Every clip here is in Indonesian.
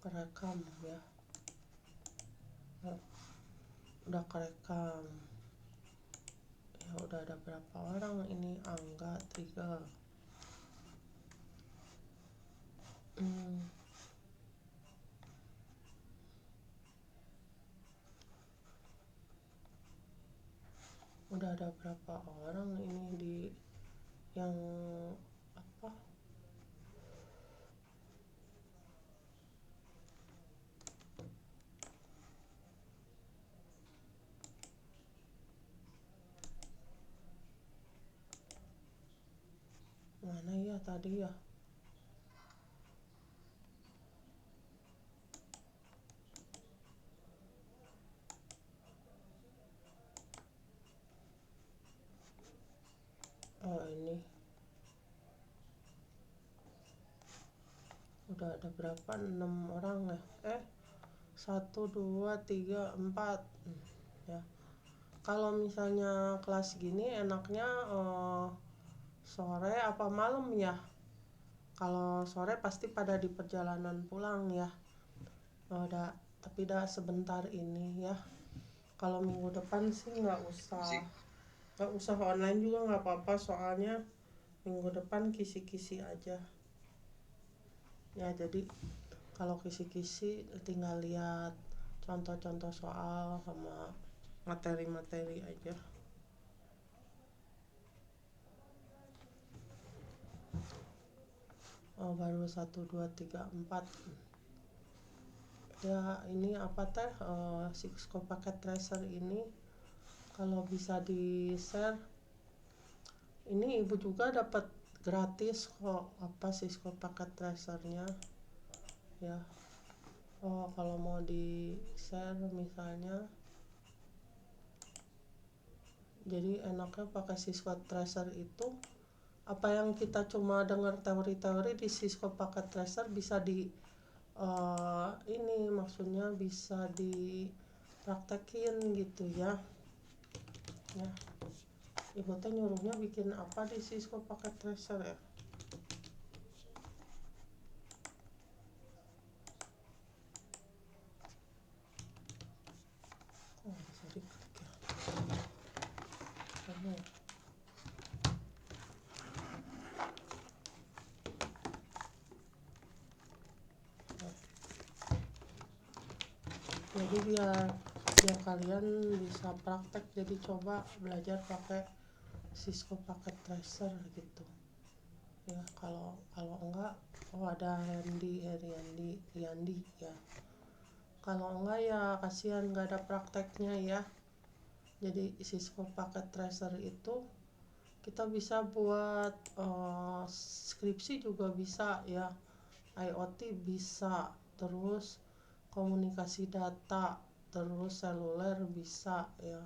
kerekam ya. Udah kerekam ya. Udah ada berapa orang ini? Angga 3. Udah ada berapa orang ini di yang apa? Mana ya tadi ya? Oh ini. Udah ada berapa? 6 orang ya. 1, 2, 3, 4 ya. Kalau misalnya kelas gini enaknya sore apa malam ya? Kalau sore pasti pada di perjalanan pulang ya. Tapi dah sebentar ini ya. Kalau minggu depan sih nggak usah online juga nggak apa-apa, soalnya minggu depan kisi-kisi aja ya. Jadi kalau kisi-kisi tinggal lihat contoh-contoh soal sama materi-materi aja. Oh baru 1, 2, 3, 4 ya. Ini apa teh Cisco Packet Tracer ini kalau bisa di share, ini ibu juga dapat gratis kok apa Cisco Packet Tracernya ya. Kalau mau di share misalnya, jadi enaknya pakai Cisco Tracer itu apa yang kita cuma dengar teori-teori di Cisco Packet Tracer bisa di ini maksudnya bisa dipraktekin gitu ya. Ibu teh nyuruhnya bikin apa di Cisco Packet Tracer ya? Bisa diklik ya. Jadi biar kalian bisa praktek, jadi coba belajar pakai Cisco Packet Tracer gitu ya. Kalau enggak, ada Riyandi ya. Kalau enggak ya kasihan nggak ada prakteknya ya. Jadi Cisco Packet Tracer itu kita bisa buat skripsi juga bisa ya, IoT bisa, terus komunikasi data, terus seluler bisa ya.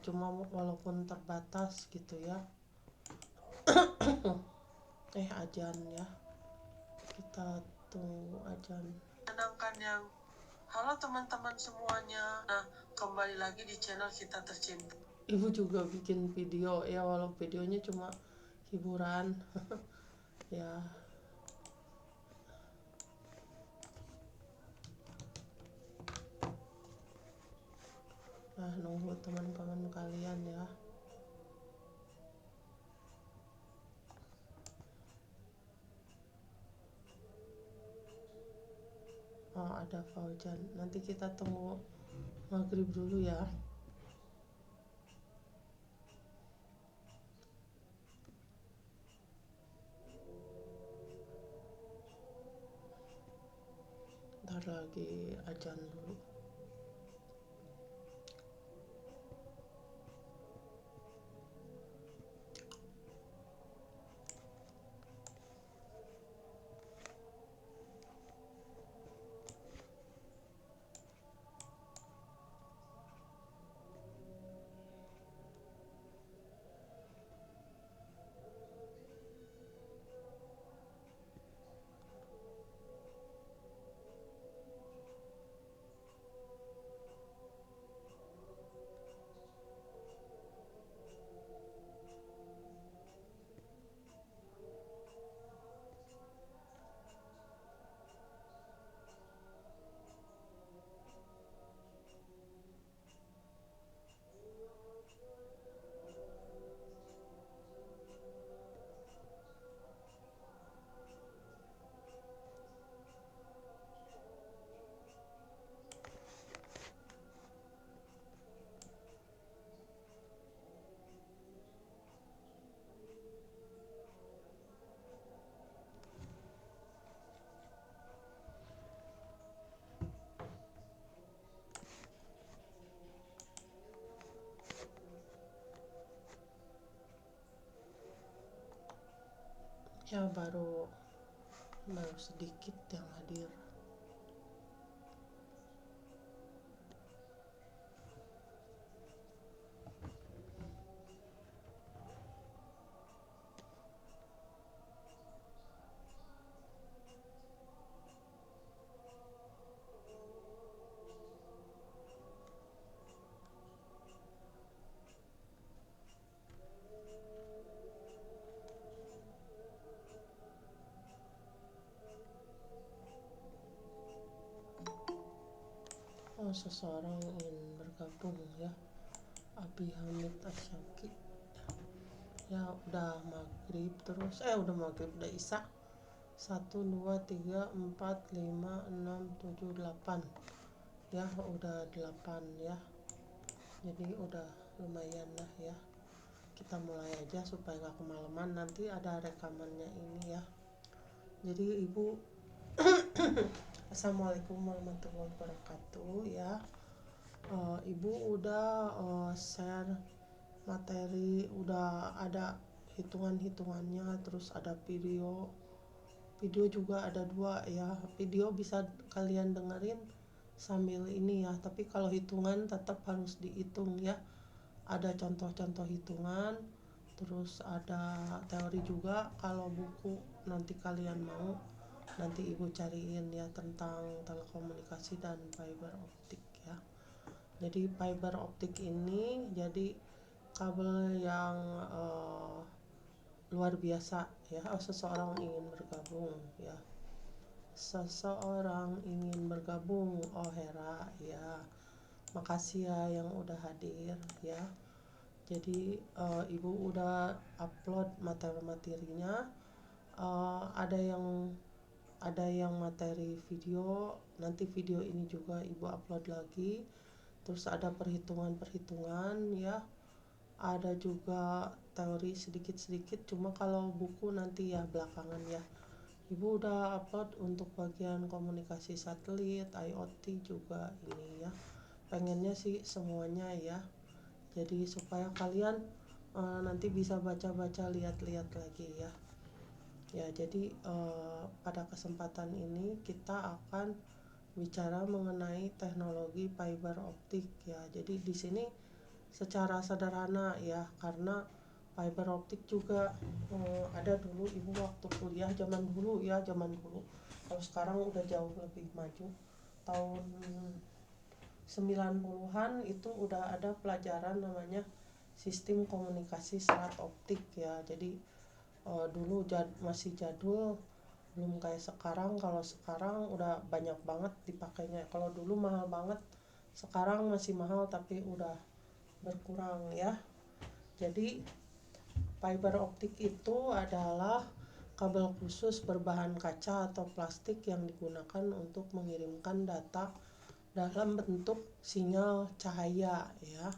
Cuma walaupun terbatas gitu ya. Ajan ya, kita tunggu ajan. Menyenangkan yang halo teman-teman semuanya. Nah, kembali lagi di channel kita tercinta. Ibu juga bikin video ya, walau videonya cuma hiburan ya. Nah, nunggu teman-teman kalian ya. Ada Fauzan. Nanti kita tunggu maghrib dulu ya. Ntar lagi ajan dulu. ya baru sedikit yang hadir. Seseorang ingin bergabung ya, Abi Hamid Asyaki. Ya udah maghrib terus, udah maghrib, udah isya. 1 2 3 4 5 6 7 8 ya, udah 8 ya, jadi udah lumayan lah ya. Kita mulai aja supaya nggak kemalaman, nanti ada rekamannya ini ya. Jadi ibu Assalamualaikum warahmatullahi wabarakatuh ya. Ibu udah share materi, udah ada hitungannya, terus ada video juga ada 2 ya. Video bisa kalian dengerin sambil ini ya, tapi kalau hitungan tetap harus dihitung ya. Ada contoh-contoh hitungan, terus ada teori juga. Kalau buku nanti kalian mau, nanti ibu cariin ya, tentang telekomunikasi dan fiber optik ya. Jadi fiber optik ini jadi kabel yang luar biasa ya. Seseorang ingin bergabung ya, oh Hera ya, makasih ya yang udah hadir ya. Jadi ibu udah upload materinya, ada yang materi video, nanti video ini juga ibu upload lagi. Terus ada perhitungan ya, ada juga teori sedikit-sedikit, cuma kalau buku nanti ya belakangan ya. Ibu udah upload untuk bagian komunikasi satelit, IoT juga ini ya. Pengennya sih semuanya ya, jadi supaya kalian nanti bisa baca-baca, lihat-lihat lagi ya. Ya jadi pada kesempatan ini kita akan bicara mengenai teknologi fiber optik ya. Jadi di sini secara sederhana ya, karena fiber optik juga ada dulu ibu waktu kuliah zaman dulu. Kalau sekarang udah jauh lebih maju. Tahun 90-an itu udah ada pelajaran namanya sistem komunikasi serat optik ya. Jadi dulu masih jadul, belum kayak sekarang. Kalau sekarang udah banyak banget dipakainya. Kalau dulu mahal banget, sekarang masih mahal tapi udah berkurang ya. Jadi fiber optik itu adalah kabel khusus berbahan kaca atau plastik yang digunakan untuk mengirimkan data dalam bentuk sinyal cahaya ya.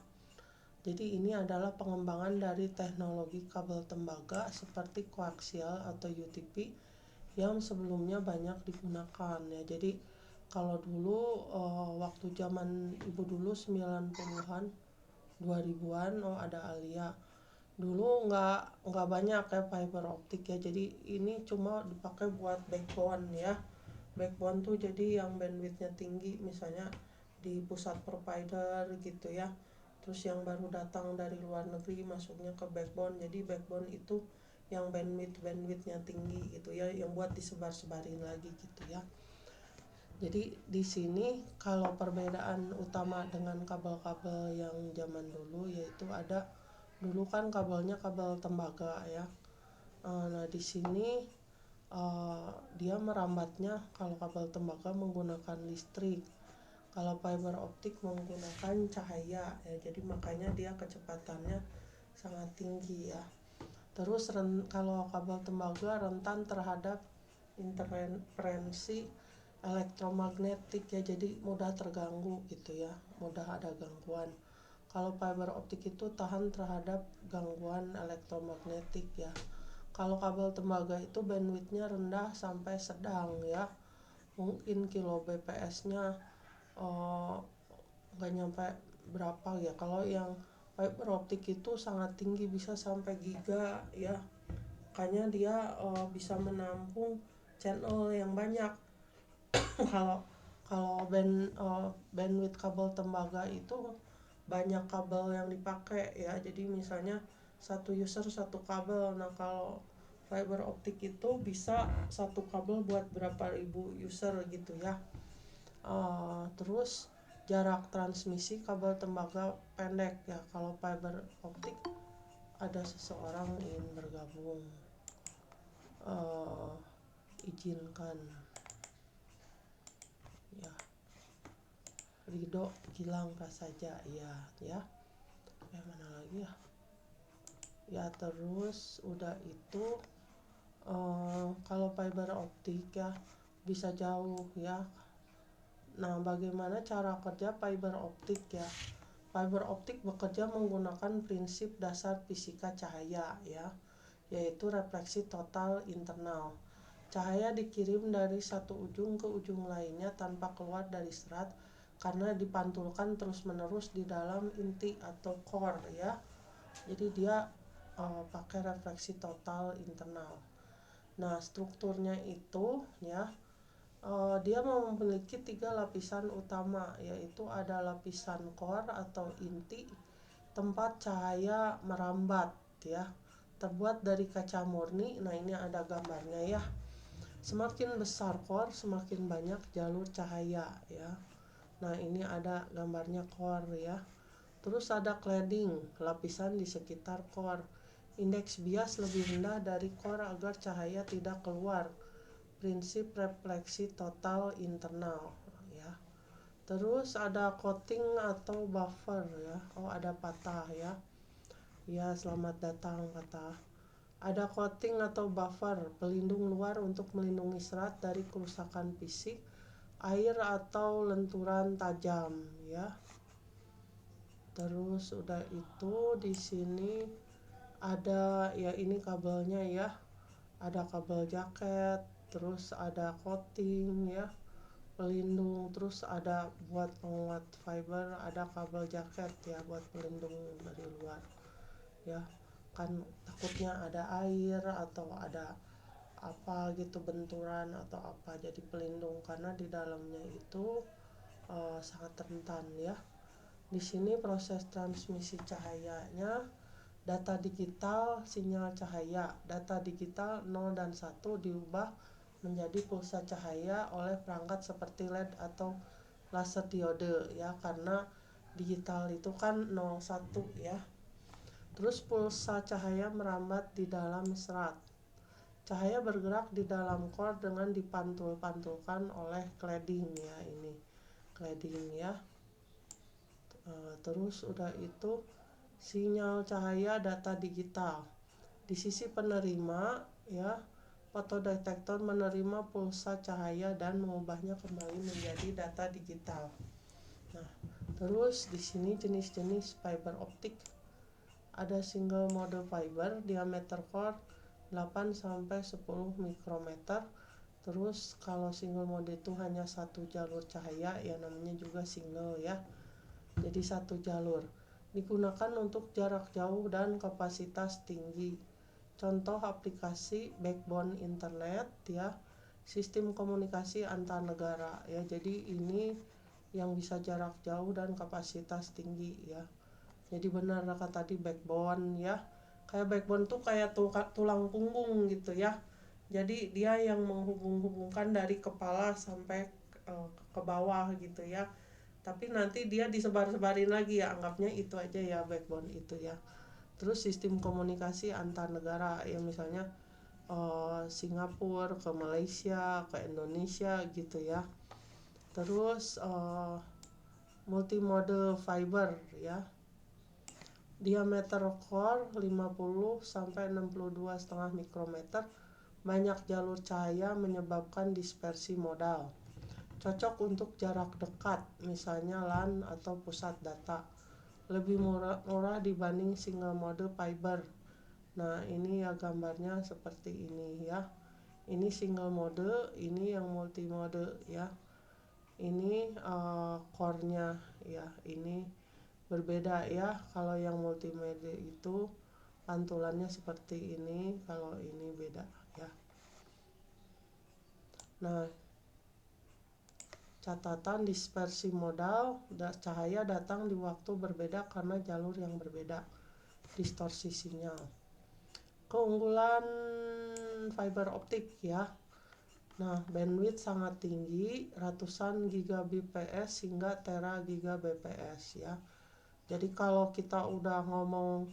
Jadi ini adalah pengembangan dari teknologi kabel tembaga seperti koaksial atau UTP yang sebelumnya banyak digunakan ya. Jadi kalau dulu waktu zaman ibu dulu 90-an 2000-an ada Alia. Dulu nggak banyak ya fiber optik ya. Jadi ini cuma dipakai buat backbone ya. Backbone tuh jadi yang bandwidthnya tinggi, misalnya di pusat provider gitu ya. Terus yang baru datang dari luar negeri masuknya ke backbone. Jadi backbone itu yang bandwidthnya tinggi gitu ya, yang buat disebar-sebarin lagi gitu ya. Jadi di sini kalau perbedaan utama dengan kabel-kabel yang zaman dulu, yaitu ada dulu kan kabelnya kabel tembaga ya. Nah di sini dia merambatnya, kalau kabel tembaga menggunakan listrik, kalau fiber optik menggunakan cahaya ya. Jadi makanya dia kecepatannya sangat tinggi ya. Terus kalau kabel tembaga rentan terhadap interferensi elektromagnetik ya, jadi mudah terganggu gitu ya, mudah ada gangguan. Kalau fiber optik itu tahan terhadap gangguan elektromagnetik ya. Kalau kabel tembaga itu bandwidthnya rendah sampai sedang ya, mungkin kilo bps-nya nggak nyampe berapa ya. Kalau yang fiber optik itu sangat tinggi, bisa sampai giga ya. makanya dia bisa menampung channel yang banyak. kalau kalau bandwidth kabel tembaga itu banyak kabel yang dipakai ya, jadi misalnya satu user satu kabel. Nah kalau fiber optik itu bisa satu kabel buat berapa ribu user gitu ya. Terus jarak transmisi kabel tembaga pendek ya. Kalau fiber optik ada seseorang ingin bergabung, izinkan ya. Ridho Gilang Prasaja ya, ya. Mana lagi ya? Ya terus udah itu kalau fiber optik ya bisa jauh ya. Nah, bagaimana cara kerja fiber optik ya? Fiber optik bekerja menggunakan prinsip dasar fisika cahaya ya, yaitu refleksi total internal. Cahaya dikirim dari satu ujung ke ujung lainnya tanpa keluar dari serat karena dipantulkan terus-menerus di dalam inti atau core ya. Jadi dia pakai refleksi total internal. Nah, strukturnya itu ya, dia memiliki 3 lapisan utama, yaitu ada lapisan core atau inti, tempat cahaya merambat ya, terbuat dari kaca murni. Nah ini ada gambarnya ya. Semakin besar core, semakin banyak jalur cahaya ya. Nah ini ada gambarnya core ya. Terus ada cladding, lapisan di sekitar core. Indeks bias lebih rendah dari core agar cahaya tidak keluar. Prinsip refleksi total internal ya. Terus ada coating atau buffer ya. Ada patah ya. Ya, selamat datang kata. Ada coating atau buffer, pelindung luar untuk melindungi serat dari kerusakan fisik, air atau lenturan tajam ya. Terus udah itu di sini ada ya, ini kabelnya ya. Ada kabel jaket, terus ada coating ya, pelindung, terus ada buat penguat fiber, ada kabel jaket ya buat pelindung dari luar ya, kan takutnya ada air atau ada apa gitu, benturan atau apa, jadi pelindung karena di dalamnya itu sangat rentan ya. Di sini proses transmisi cahayanya, data digital sinyal cahaya, data digital 0 dan 1 diubah menjadi pulsa cahaya oleh perangkat seperti LED atau laser diode ya, karena digital itu kan 01 ya. Terus pulsa cahaya merambat di dalam serat. Cahaya bergerak di dalam core dengan dipantul-pantulkan oleh cladding ya, ini cladding ya. Terus udah itu sinyal cahaya data digital. Di sisi penerima ya, fotodetektor menerima pulsa cahaya dan mengubahnya kembali menjadi data digital. Nah, terus di sini jenis-jenis fiber optik. Ada single mode fiber, diameter core 8 sampai 10 mikrometer. Terus kalau single mode itu hanya satu jalur cahaya ya, namanya juga single ya. Jadi satu jalur. Digunakan untuk jarak jauh dan kapasitas tinggi. Contoh aplikasi backbone internet ya, sistem komunikasi antar negara ya. Jadi ini yang bisa jarak jauh dan kapasitas tinggi ya. Jadi benar kata tadi backbone ya. Kayak backbone tuh kayak tulang punggung gitu ya. Jadi dia yang menghubung-hubungkan dari kepala sampai ke bawah gitu ya. Tapi nanti dia disebar-sebarin lagi ya, anggapnya itu aja ya backbone itu ya. Terus sistem komunikasi antar negara ya, misalnya Singapura ke Malaysia ke Indonesia gitu ya. Terus multimode fiber ya, diameter core 50 sampai 62,5 mikrometer, banyak jalur cahaya menyebabkan dispersi modal. Cocok untuk jarak dekat, misalnya LAN atau pusat data. Lebih murah dibanding single mode fiber. Nah, ini ya gambarnya seperti ini ya. Ini single mode, ini yang multi mode ya. Ini core-nya ya, ini berbeda ya. Kalau yang multimedia itu pantulannya seperti ini, kalau ini beda ya. Nah, catatan dispersi modal, cahaya datang di waktu berbeda karena jalur yang berbeda, distorsi sinyal. Keunggulan fiber optik ya. Nah, bandwidth sangat tinggi, ratusan gigabps hingga tera gigabps ya. Jadi kalau kita udah ngomong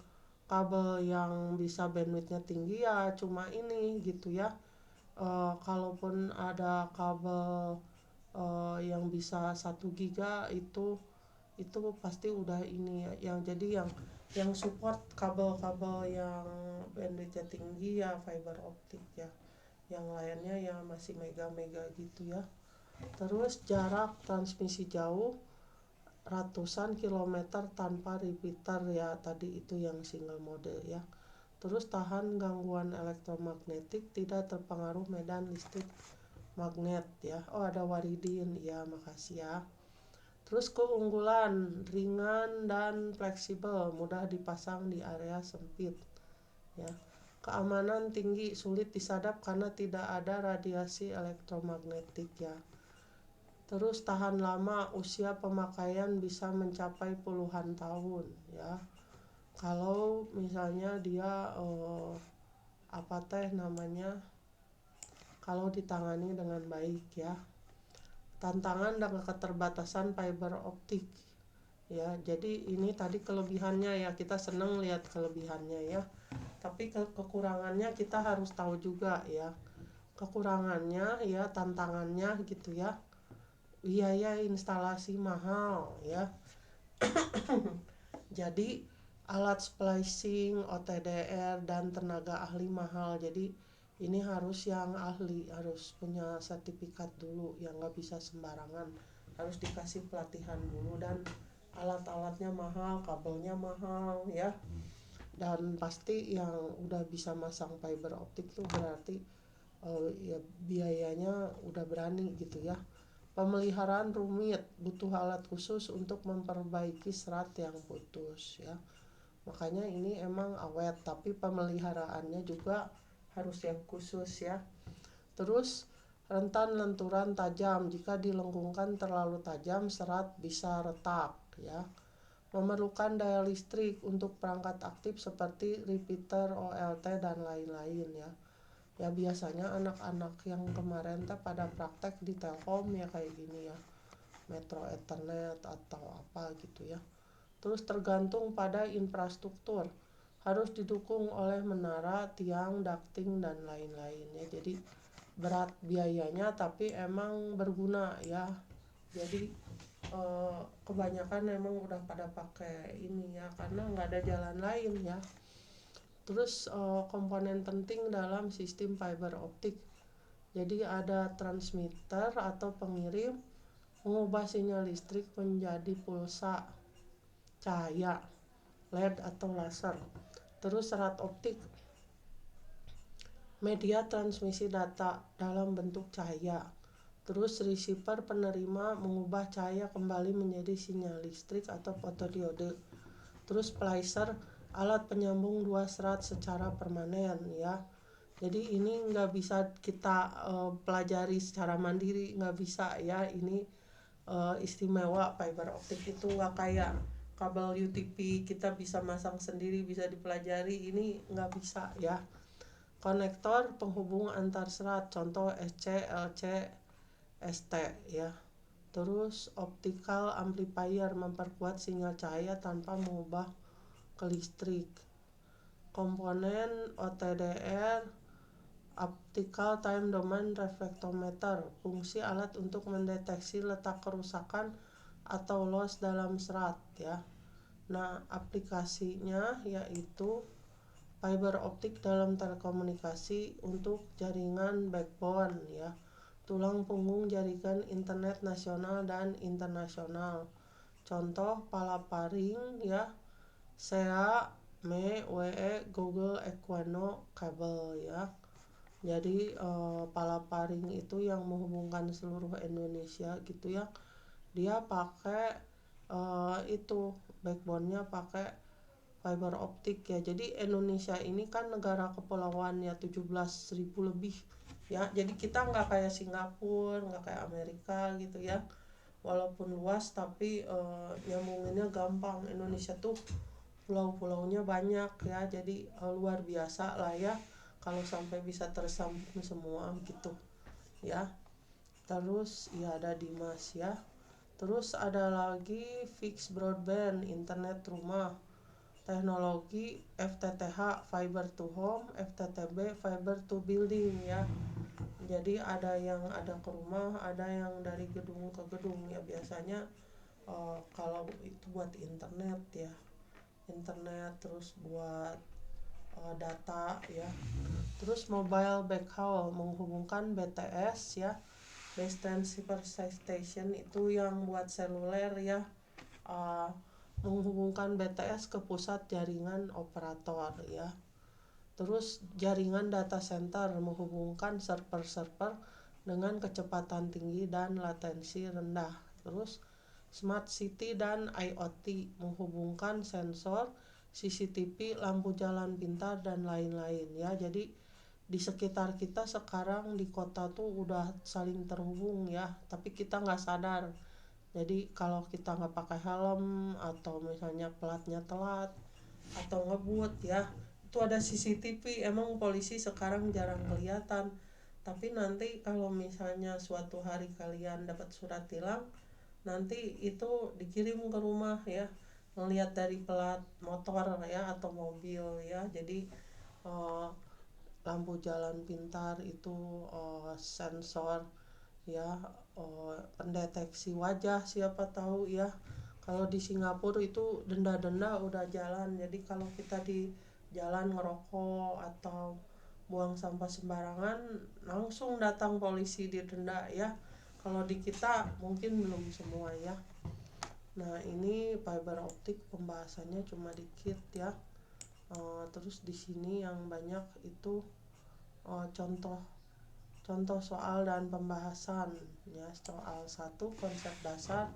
kabel yang bisa bandwidthnya tinggi ya cuma ini gitu ya. Kalaupun ada kabel yang bisa 1 giga itu pasti udah ini ya. Yang support kabel-kabel yang bandwidthnya tinggi ya fiber optik ya. Yang lainnya ya masih mega-mega gitu ya. Terus jarak transmisi jauh ratusan kilometer tanpa repeater ya, tadi itu yang single mode ya. Terus tahan gangguan elektromagnetik, tidak terpengaruh medan listrik magnet ya. Oh, ada Waridin ya, makasih ya. Terus keunggulan ringan dan fleksibel, mudah dipasang di area sempit ya. Keamanan tinggi, sulit disadap karena tidak ada radiasi elektromagnetik ya. Terus tahan lama, usia pemakaian bisa mencapai puluhan tahun ya. Kalau misalnya dia kalau ditangani dengan baik ya. Tantangan dan keterbatasan fiber optik ya. Jadi ini tadi kelebihannya ya, kita seneng lihat kelebihannya ya. Tapi kekurangannya kita harus tahu juga ya. Kekurangannya ya, tantangannya gitu ya. Biaya instalasi mahal ya. Jadi alat splicing, OTDR dan tenaga ahli mahal. Jadi ini harus yang ahli, harus punya sertifikat dulu, yang nggak bisa sembarangan, harus dikasih pelatihan dulu. Dan alat-alatnya mahal, kabelnya mahal ya. Dan pasti yang udah bisa masang fiber optik tuh berarti ya biayanya udah berani gitu ya. Pemeliharaan rumit, butuh alat khusus untuk memperbaiki serat yang putus ya. Makanya ini emang awet, tapi pemeliharaannya juga harus yang khusus ya. Terus rentan lenturan tajam, jika dilengkungkan terlalu tajam serat bisa retak ya. Memerlukan daya listrik untuk perangkat aktif seperti repeater, OLT dan lain-lain ya. Ya biasanya anak-anak yang kemarin pada praktek di Telkom ya kayak gini ya, Metro Ethernet atau apa gitu ya. Terus tergantung pada infrastruktur, harus didukung oleh menara, tiang, ducting dan lain-lain ya. Jadi berat biayanya tapi emang berguna ya. Jadi kebanyakan emang udah pada pakai ini ya, karena nggak ada jalan lain ya. Terus komponen penting dalam sistem fiber optik. Jadi ada transmitter atau pengirim, mengubah sinyal listrik menjadi pulsa, cahaya, LED atau laser. Terus serat optik, media transmisi data dalam bentuk cahaya. Terus receiver, penerima, mengubah cahaya kembali menjadi sinyal listrik atau fotodiode. Terus splicer, alat penyambung dua serat secara permanen ya. Jadi ini nggak bisa kita pelajari secara mandiri, nggak bisa ya. Ini istimewa fiber optik itu, nggak kayak kabel UTP kita bisa masang sendiri, bisa dipelajari. Ini nggak bisa ya. Konektor penghubung antar serat, contoh SC, LC, ST ya. Terus optical amplifier, memperkuat sinyal cahaya tanpa mengubah ke listrik. Komponen OTDR, optical time domain reflectometer, fungsi alat untuk mendeteksi letak kerusakan atau loss dalam serat ya. Nah, aplikasinya yaitu fiber optik dalam telekomunikasi untuk jaringan backbone ya, tulang punggung jaringan internet nasional dan internasional. Contoh palaparing ya, SEA, ME, WE, Google Equano kabel ya. Jadi palaparing itu yang menghubungkan seluruh Indonesia gitu ya. Dia pakai itu backbone-nya pakai fiber optik ya. Jadi Indonesia ini kan negara kepulauan ya, 17.000 lebih ya. Jadi kita nggak kayak Singapura, nggak kayak Amerika gitu ya. Walaupun luas tapi nyambunginnya gampang. Indonesia tuh pulau-pulaunya banyak ya, jadi luar biasa lah ya kalau sampai bisa tersambung semua gitu ya. Terus ya ada Dimas ya. Terus ada lagi fixed broadband, internet rumah, teknologi FTTH, fiber to home, FTTB, fiber to building ya. Jadi ada yang ada ke rumah, ada yang dari gedung ke gedung ya. Biasanya kalau itu buat internet ya, internet terus buat data ya. Terus mobile backhaul menghubungkan BTS ya, base transceiver station, itu yang buat seluler ya, menghubungkan BTS ke pusat jaringan operator ya. Terus jaringan data center menghubungkan server-server dengan kecepatan tinggi dan latensi rendah. Terus smart city dan IoT menghubungkan sensor, CCTV, lampu jalan pintar dan lain-lain ya. Jadi di sekitar kita sekarang di kota tuh udah saling terhubung ya, tapi kita nggak sadar. Jadi kalau kita nggak pakai helm atau misalnya platnya telat atau ngebut ya, itu ada CCTV. Emang polisi sekarang jarang kelihatan, tapi nanti kalau misalnya suatu hari kalian dapat surat tilang, nanti itu dikirim ke rumah ya, melihat dari plat motor ya atau mobil ya. Jadi lampu jalan pintar itu sensor ya, pendeteksi wajah siapa tahu ya. Kalau di Singapura itu denda-denda udah jalan. Jadi kalau kita di jalan ngerokok atau buang sampah sembarangan, langsung datang polisi didenda ya. Kalau di kita mungkin belum semua ya. Nah ini fiber optik pembahasannya cuma dikit ya. Terus di sini yang banyak itu contoh soal dan pembahasan ya. Soal 1, konsep dasar,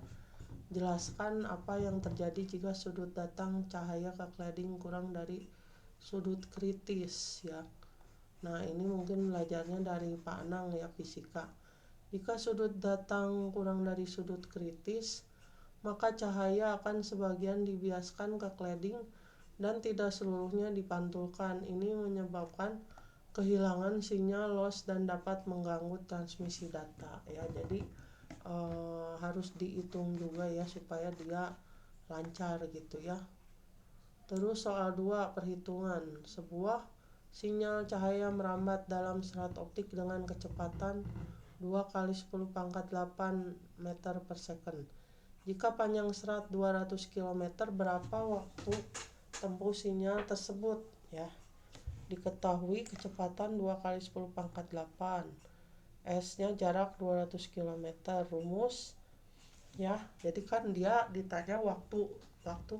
jelaskan apa yang terjadi jika sudut datang cahaya ke cladding kurang dari sudut kritis ya. Nah ini mungkin belajarnya dari Pak Anang ya, fisika. Jika sudut datang kurang dari sudut kritis, maka cahaya akan sebagian dibiaskan ke cladding dan tidak seluruhnya dipantulkan. Ini menyebabkan kehilangan sinyal loss dan dapat mengganggu transmisi data ya. Jadi harus dihitung juga ya supaya dia lancar gitu ya. Terus soal 2, perhitungan. Sebuah sinyal cahaya merambat dalam serat optik dengan kecepatan 2 kali 10 pangkat 8 meter per second. Jika panjang serat 200 km, berapa waktu tempuh sinyal tersebut ya. Diketahui kecepatan 2 kali 10 pangkat 8, S-nya jarak 200 km. Rumus ya, jadi kan dia ditanya waktu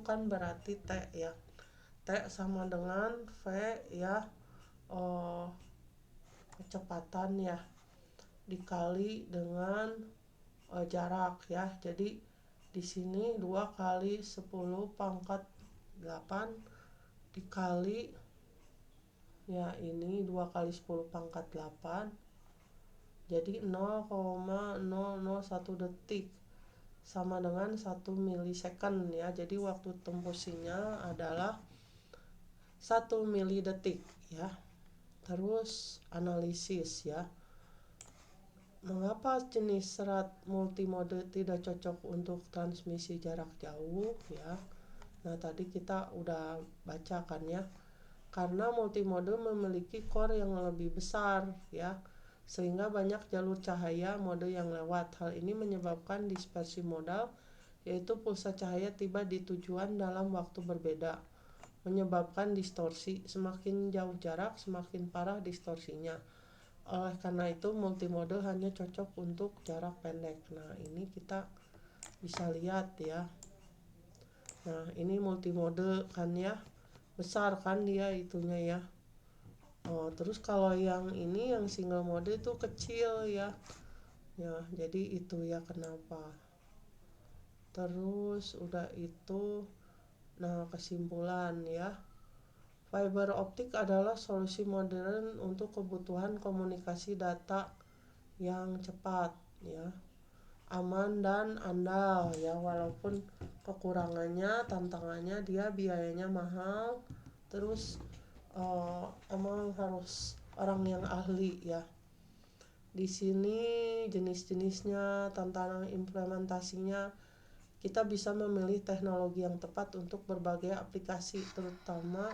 kan berarti T ya. T sama dengan V ya, kecepatan ya, dikali dengan jarak ya. Jadi di sini 2 kali 10 pangkat 8 dikali ya, ini 2 kali 10 pangkat 8, jadi 0,001 detik sama dengan 1 milisecond ya. Jadi waktu tempuh sinyal adalah 1 milidetik ya. Terus analisis ya. Mengapa jenis serat multimode tidak cocok untuk transmisi jarak jauh ya. Nah tadi kita udah bacakan ya. Karena multimode memiliki core yang lebih besar ya, sehingga banyak jalur cahaya mode yang lewat. Hal ini menyebabkan dispersi modal, yaitu pulsa cahaya tiba di tujuan dalam waktu berbeda, menyebabkan distorsi. Semakin jauh jarak, semakin parah distorsinya. Oleh karena itu multimode hanya cocok untuk jarak pendek. Nah ini kita bisa lihat ya. Nah ini multimode kan ya, besar kan dia itunya ya. Terus kalau yang ini yang single mode itu kecil ya. Ya, jadi itu ya kenapa. Terus udah itu Nah, kesimpulan ya, fiber optik adalah solusi modern untuk kebutuhan komunikasi data yang cepat ya, aman dan andal ya, walaupun kekurangannya, tantangannya dia biayanya mahal, terus emang harus orang yang ahli ya. Di sini jenis-jenisnya, tantangan implementasinya, kita bisa memilih teknologi yang tepat untuk berbagai aplikasi, terutama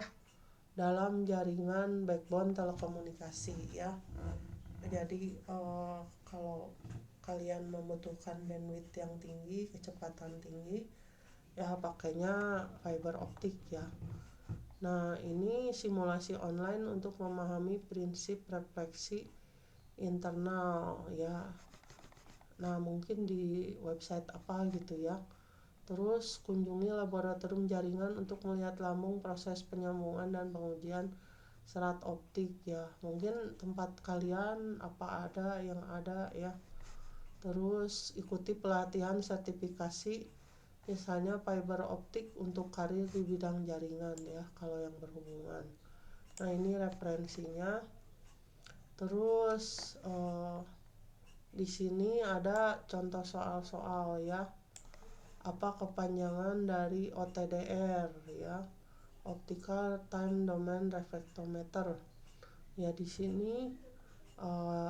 dalam jaringan backbone telekomunikasi ya. Jadi kalau kalian membutuhkan bandwidth yang tinggi, kecepatan tinggi, ya pakainya fiber optik ya. Nah, ini simulasi online untuk memahami prinsip refleksi internal ya. Nah, mungkin di website apa gitu ya. Terus kunjungi laboratorium jaringan untuk melihat lambung proses penyambungan dan pengujian serat optik ya. Mungkin tempat kalian apa ada yang ada ya. Terus ikuti pelatihan sertifikasi, misalnya fiber optik untuk karir di bidang jaringan ya, kalau yang berhubungan. Nah, ini referensinya. Terus di sini ada contoh soal-soal ya. Apa kepanjangan dari OTDR ya, Optical Time Domain Reflectometer ya. Di sini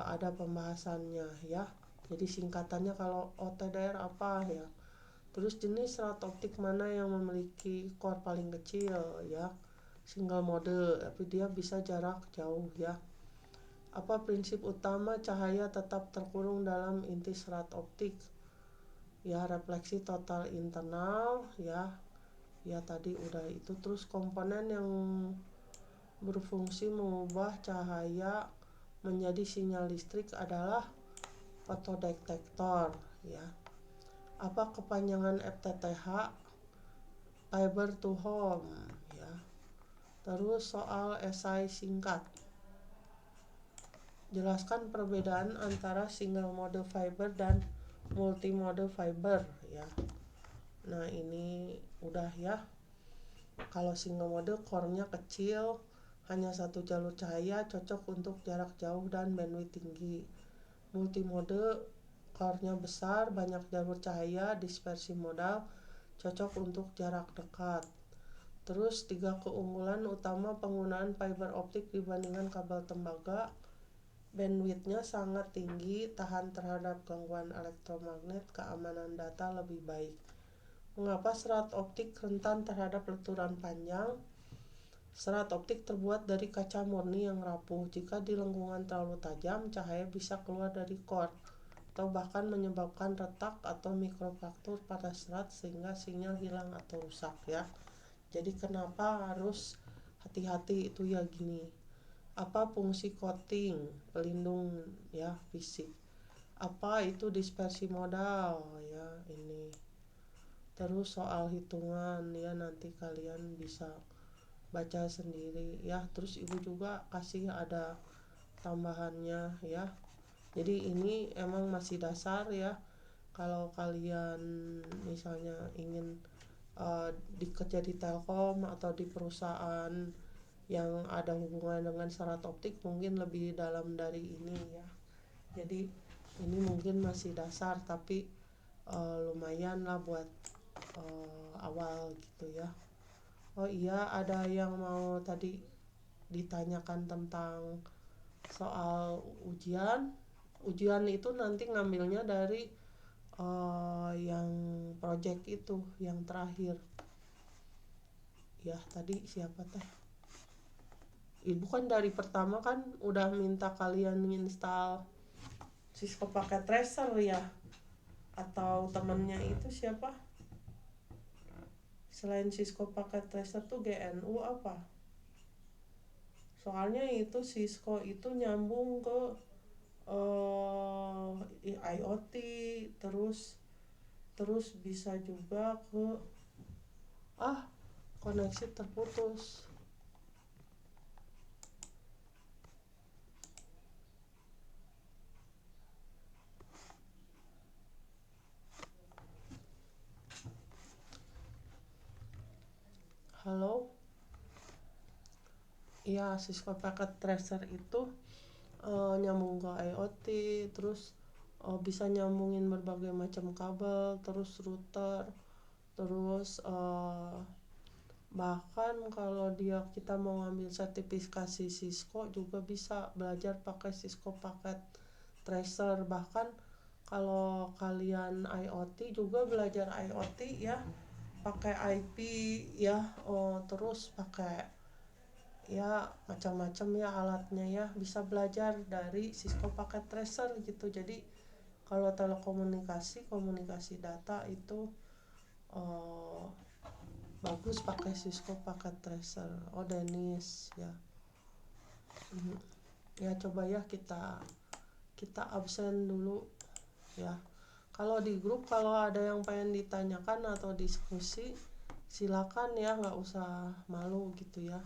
ada pembahasannya ya. Jadi singkatannya kalau OTDR apa ya. Terus jenis serat optik mana yang memiliki core paling kecil ya, single mode, tapi dia bisa jarak jauh ya. Apa prinsip utama cahaya tetap terkurung dalam inti serat optik ya, refleksi total internal ya. Ya tadi udah itu. Terus komponen yang berfungsi mengubah cahaya menjadi sinyal listrik adalah fotodetektor ya. Apa kepanjangan FTTH? Fiber to home ya. Terus soal esai singkat. Jelaskan perbedaan antara single mode fiber dan multimode fiber ya. Nah, ini udah ya. Kalau single mode core-nya kecil, hanya satu jalur cahaya, cocok untuk jarak jauh dan bandwidth tinggi. Multimode core-nya besar, banyak jalur cahaya, dispersi modal, cocok untuk jarak dekat. Terus 3 keunggulan utama penggunaan fiber optik dibandingkan kabel tembaga. Bandwidth-nya sangat tinggi, tahan terhadap gangguan elektromagnet, keamanan data lebih baik. Mengapa serat optik rentan terhadap lenturan panjang? Serat optik terbuat dari kaca murni yang rapuh. Jika di lengkungan terlalu tajam, cahaya bisa keluar dari core atau bahkan menyebabkan retak atau mikrofraktur pada serat sehingga sinyal hilang atau rusak ya. Jadi kenapa harus hati-hati itu ya gini. Apa fungsi coating, pelindung ya fisik? Apa itu dispersi modal ya ini. Terus soal hitungan ya, nanti kalian bisa baca sendiri ya. Terus ibu juga kasih ada tambahannya ya. Jadi ini emang masih dasar ya. Kalau kalian misalnya ingin kerja di Telkom atau di perusahaan yang ada hubungan dengan serat optik, mungkin lebih dalam dari ini ya. Jadi ini mungkin masih dasar, tapi lumayan lah buat awal gitu ya. Oh iya, ada yang mau tadi ditanyakan tentang soal ujian. Ujian itu nanti ngambilnya dari yang project itu yang terakhir ya. Tadi siapa teh? Ibu kan dari pertama kan udah minta kalian install Cisco Packet Tracer ya. Atau temennya itu siapa? Selain Cisco Packet Tracer tuh GNU apa? Soalnya itu Cisco itu nyambung ke IoT, terus bisa juga ke koneksi terputus. Ya, Cisco Packet Tracer itu nyambung ke IoT, terus bisa nyambungin berbagai macam kabel, terus router, terus bahkan kalau kita mau ngambil sertifikasi Cisco juga bisa belajar pakai Cisco Packet Tracer. Bahkan kalau kalian IoT juga belajar IoT ya, pakai IP ya, terus pakai ya macam-macam ya alatnya ya, bisa belajar dari Cisco Packet Tracer gitu. Jadi kalau komunikasi data itu uh, bagus pakai Cisco Packet Tracer. Oh Dennis ya. Ya coba ya kita absen dulu ya. Kalau di grup kalau ada yang pengen ditanyakan atau diskusi silakan ya, nggak usah malu gitu ya.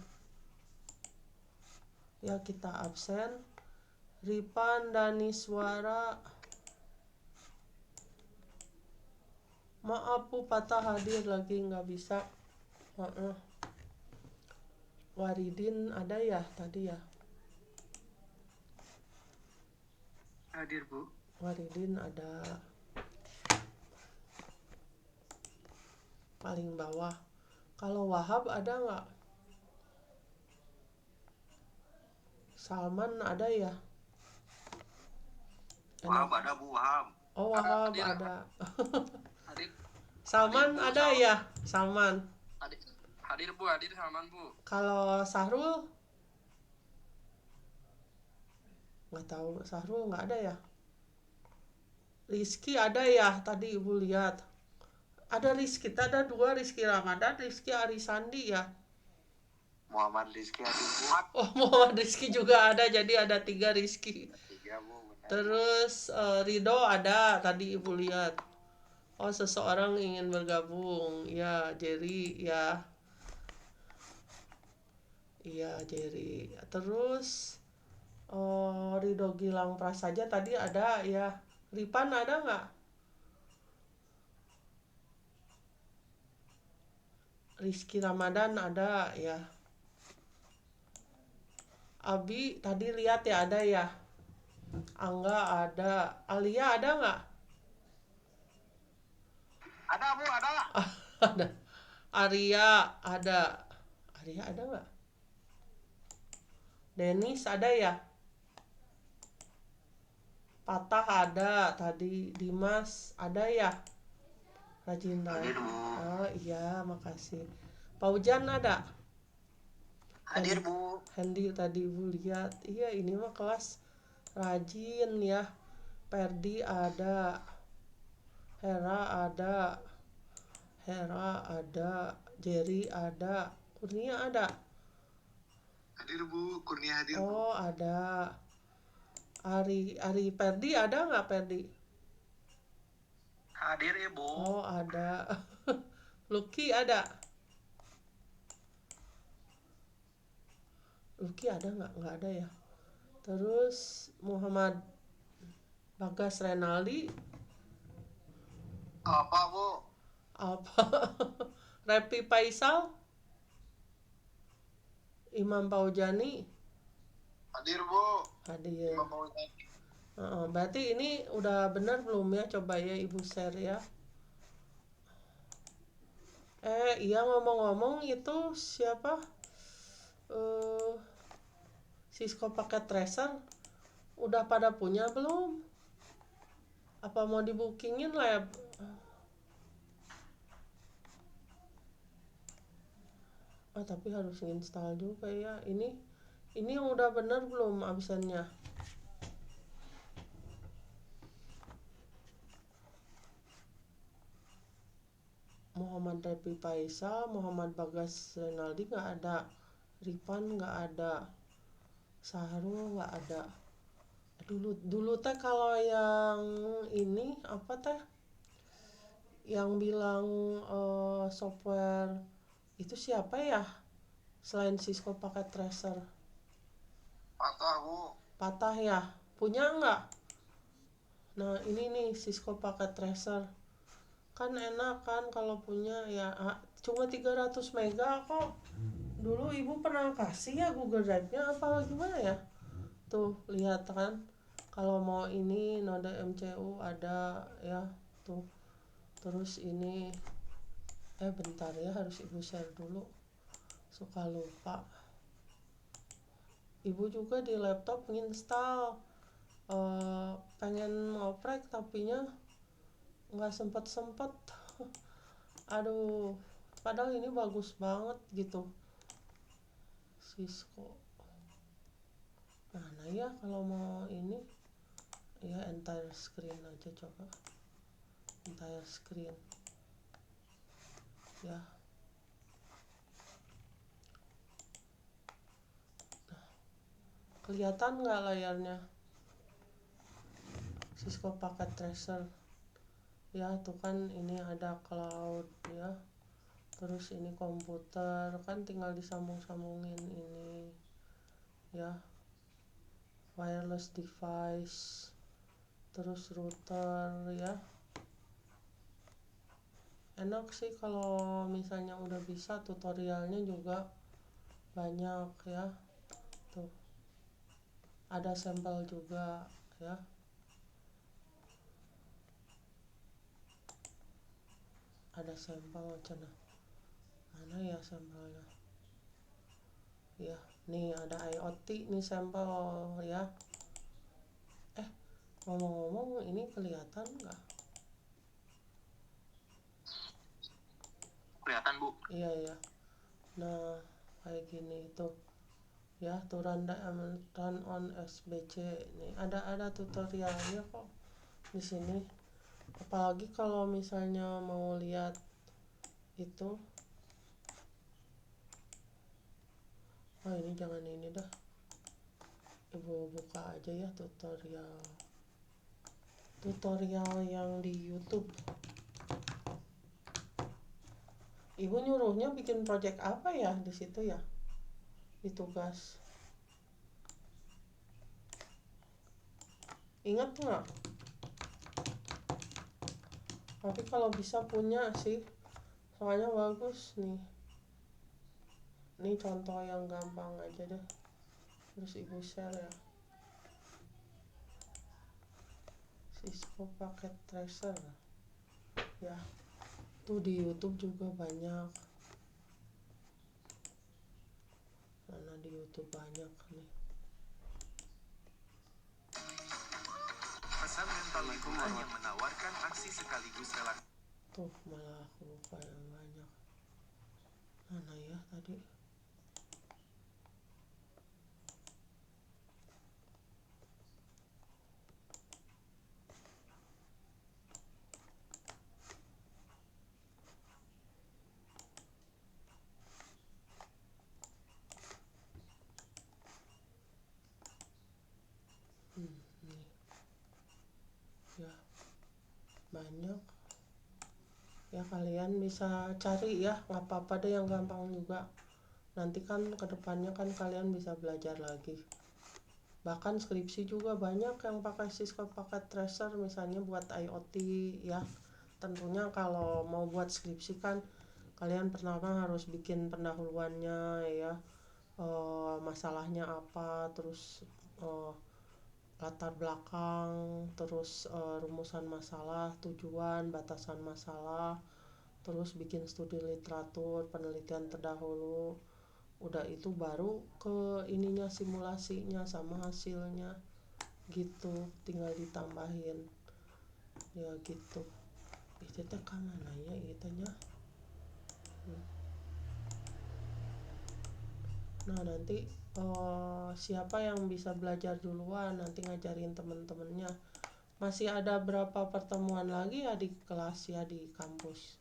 Ya kita absen. Ripan, Daniswara, maaf Bu patah hadir lagi nggak bisa. Waridin ada ya tadi ya? Hadir Bu. Waridin ada paling bawah. Kalau Wahab ada nggak? Salman ada ya? Wahab ada Bu, Wahab. Oh Wahab Hadir. ada. Hadir. Salman hadir, Bu, ada ya? Salman. Hadir Bu, hadir Salman Bu. Kalau Sahrul? Nggak tahu, Sahrul nggak ada ya? Rizky ada ya? Tadi Ibu lihat. Ada Rizky, ada 2 Rizky Ramadan, Rizky Arisandi ya? Muhammad Rizky hadir Bu. Oh Muhammad Rizky juga ada, jadi ada 3 Rizky. 3 Bu, benar. Terus Rido ada, tadi Ibu lihat. Oh seseorang ingin bergabung, ya Jerry ya. Iya Jerry. Terus Rido Gilang Prasaja tadi ada ya. Ripan ada nggak? Rizky Ramadan ada ya. Abi tadi lihat ya ada ya. Angga ada. Alia ada nggak? Ada Bu, ada. Ada. Arya ada. Arya ada nggak? Denis ada ya? Patah ada tadi. Dimas ada ya? Rajin Hadir Bu. Oh iya makasih. Paujan ada? Hadir Bu. Hendy tadi Ibu lihat. Iya ini mah kelas rajin ya. Perdi ada. Hera ada. Jerry ada. Kurnia ada. Hadir Bu, Kurnia hadir Bu. Oh ada. Ari Perdi ada nggak Perdi? Hadir ya Bu. Oh ada. Lucky ada. Lucky ada nggak? Nggak ada ya. Terus Muhammad Bagas Renaldi. Apa Bu? Apa? Repi Faisal. Imam Paujani. Hadir Bu. Hadir. Imam Paujani. Berarti ini udah benar belum ya? Coba ya Ibu share ya. Iya ngomong-ngomong itu siapa? Cisco Packet Tracer udah pada punya belum? Apa mau dibookingin lah ya? Tapi harus install juga ya. Ini udah bener belum absennya? Muhammad Repi Faisal, Muhammad Bagas Renaldi nggak ada, Ripan nggak ada, Sahrul nggak ada. Dulu teh kalau yang ini apa teh? Yang bilang software itu siapa ya? Selain Cisco Packet Tracer. Patah Bu. Patah ya? Punya nggak? Nah ini nih Cisco Packet Tracer. Kan enak kan kalau punya ya, cuma 300 mega kok dulu ibu pernah kasih ya Google Drive-nya apa gimana ya? Tuh lihat kan, kalau mau ini node MCU ada ya tuh. Terus ini bentar ya, harus ibu share dulu, suka lupa. Ibu juga di laptop nginstal, pengen ngoprek tapinya nggak sempet aduh, padahal ini bagus banget gitu, Cisco. Mana ya kalau mau ini ya, entire screen aja, coba entire screen ya. Kelihatan nggak layarnya? Cisco Packet Tracer ya, tuh kan ini ada cloud ya, terus ini komputer kan tinggal disambung-sambungin ini ya, wireless device, terus router ya. Enak sih kalau misalnya udah bisa, tutorialnya juga banyak ya. Tuh ada sampel juga ya, ada sampel cina. Mana ya sampelnya ya, nih ada IoT nih sampel ya. Ngomong-ngomong, ini kelihatan nggak? Kelihatan, Bu. Iya ya. Nah, kayak gini tuh ya, tuh run on SBC nih, ada tutorialnya kok di sini. Apalagi kalau misalnya mau lihat itu, ini jangan ini dah, ibu buka aja ya tutorial yang di YouTube. Ibu nyuruhnya bikin project apa ya di situ ya, di tugas? Ingat nggak? Tapi kalau bisa punya sih, soalnya bagus nih. Ini contoh yang gampang aja deh, terus ibu share ya. Cisco Packet Tracer ya, tuh di YouTube juga banyak. Karena di YouTube banyak nih. Pesan mental lingkungan yang menawarkan aksi sekaligus relaksasi. Tuh malah aku lupa yang banyak. Mana ya tadi? Nih ya, banyak ya, kalian bisa cari ya, nggak apa-apa deh yang gampang juga. Nanti kan kedepannya kan kalian bisa belajar lagi. Bahkan skripsi juga banyak yang pakai Cisco Packet Tracer, misalnya buat IoT ya. Tentunya kalau mau buat skripsi kan kalian pertama harus bikin pendahuluannya ya, masalahnya apa, terus latar belakang, terus rumusan masalah, tujuan, batasan masalah, terus bikin studi literatur, penelitian terdahulu. Udah itu baru ke ininya, simulasinya sama hasilnya gitu, tinggal ditambahin ya gitu. Itu teh mana ya itunya. Nah nanti siapa yang bisa belajar duluan, nanti ngajarin temen-temennya. Masih ada berapa pertemuan lagi ya di kelas ya, di kampus.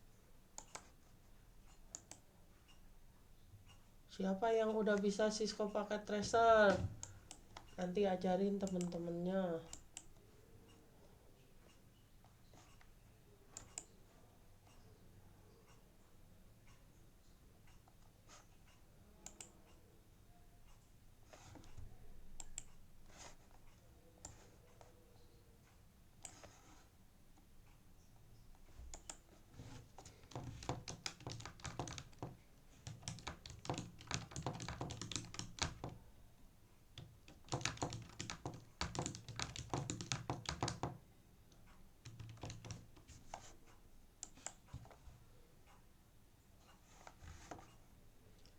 Siapa yang udah bisa Cisco Packet Tracer, nanti ajarin temen-temennya.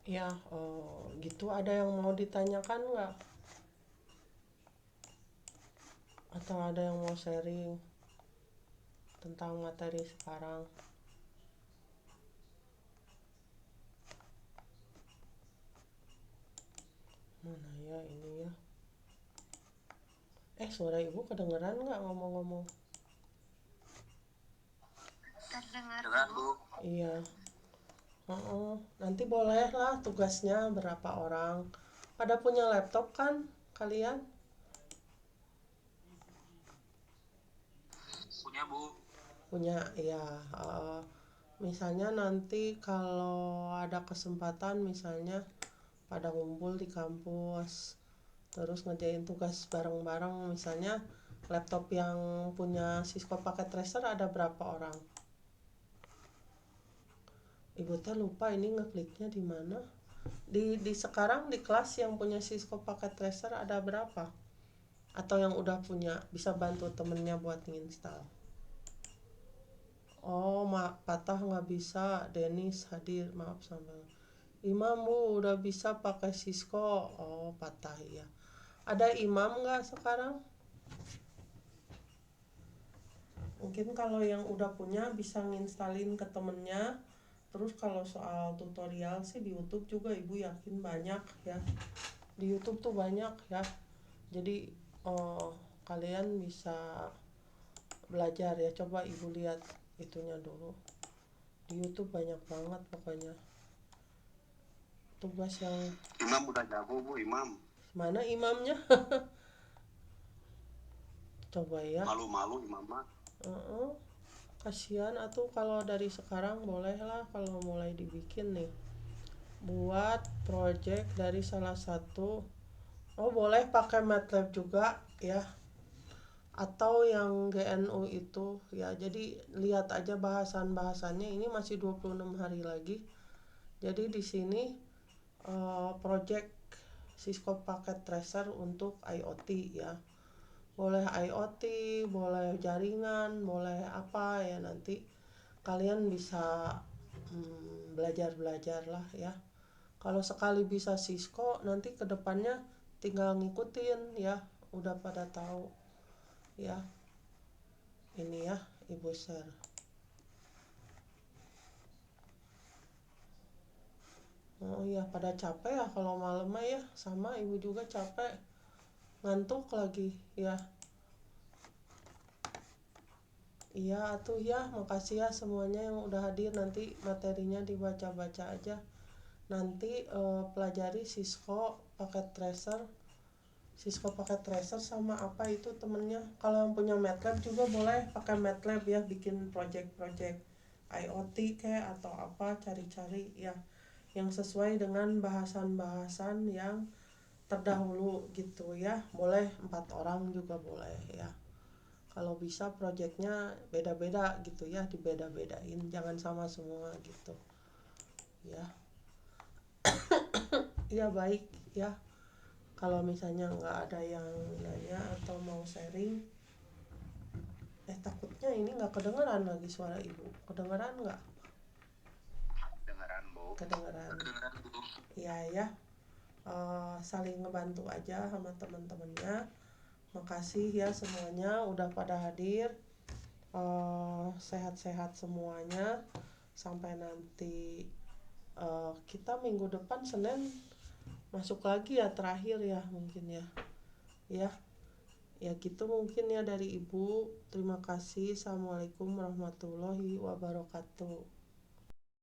Ya, gitu ada yang mau ditanyakan nggak? Atau ada yang mau sharing tentang materi sekarang? Mana ya ini ya? Suara ibu kedengeran nggak ngomong-ngomong? Terdengar Dengar Bu. Bu. Iya. Nanti boleh lah tugasnya berapa orang. Pada punya laptop kan kalian? Punya Bu. Punya, ya. Misalnya nanti kalau ada kesempatan misalnya pada ngumpul di kampus terus ngerjain tugas bareng-bareng, misalnya laptop yang punya Cisco Packet Tracer ada berapa orang? Ibu teh lupa ini ngekliknya di mana. Di sekarang di kelas yang punya Cisco Packet Tracer ada berapa? Atau yang udah punya bisa bantu temennya buat nginstal. Oh, Patah nggak bisa. Denis hadir, maaf sambil. Imam Bu udah bisa pakai Cisco. Oh, Patah ya. Ada Imam nggak sekarang? Mungkin kalau yang udah punya bisa nginstalin ke temennya. Terus kalau soal tutorial sih di YouTube juga ibu yakin banyak ya. Di YouTube tuh banyak ya. Jadi kalian bisa belajar ya. Coba ibu lihat itunya dulu. Di YouTube banyak banget pokoknya. Tugas yang Imam udah jago Bu, Imam. mana imamnya? Coba ya. Malu-malu Imam mah. Kasihan atuh kalau dari sekarang boleh lah kalau mulai dibikin nih. Buat project dari salah satu. Oh, boleh pakai MATLAB juga ya. Atau yang GNU itu ya. Jadi lihat aja bahasan-bahasannya, ini masih 26 hari lagi. Jadi di sini project Cisco Packet Tracer untuk IoT ya. Boleh IoT, boleh jaringan, boleh apa ya, nanti kalian bisa belajar-belajar lah ya. Kalau sekali bisa Cisco, nanti kedepannya tinggal ngikutin ya. Udah pada tahu ya. Ini ya ibu share. Oh iya, pada capek ya kalau malam ya. Sama ibu juga capek, ngantuk lagi ya. Iya atuh ya, makasih ya semuanya yang udah hadir. Nanti materinya dibaca-baca aja. Nanti pelajari Cisco Packet Tracer. Cisco Packet Tracer sama apa itu temennya. Kalau yang punya MATLAB juga boleh pakai MATLAB ya, bikin project-project IoT kayak atau apa, cari-cari ya yang sesuai dengan bahasan-bahasan yang terdahulu gitu ya. Boleh 4 orang juga boleh ya. Kalau bisa projectnya beda-beda gitu ya, dibeda-bedain, jangan sama semua gitu ya. Ya baik ya. Kalau misalnya nggak ada yang nanya atau mau sharing, takutnya ini nggak kedengeran lagi suara ibu. Kedengeran nggak? Kedengeran Bu. Kedengeran. Kedengeran Bu. Iya ya. Saling ngebantu aja sama teman-temannya. Makasih ya semuanya udah pada hadir. Sehat-sehat semuanya. Sampai nanti kita minggu depan Senin masuk lagi ya, terakhir ya mungkin ya. Ya gitu mungkin ya dari ibu. Terima kasih. Assalamualaikum warahmatullahi wabarakatuh.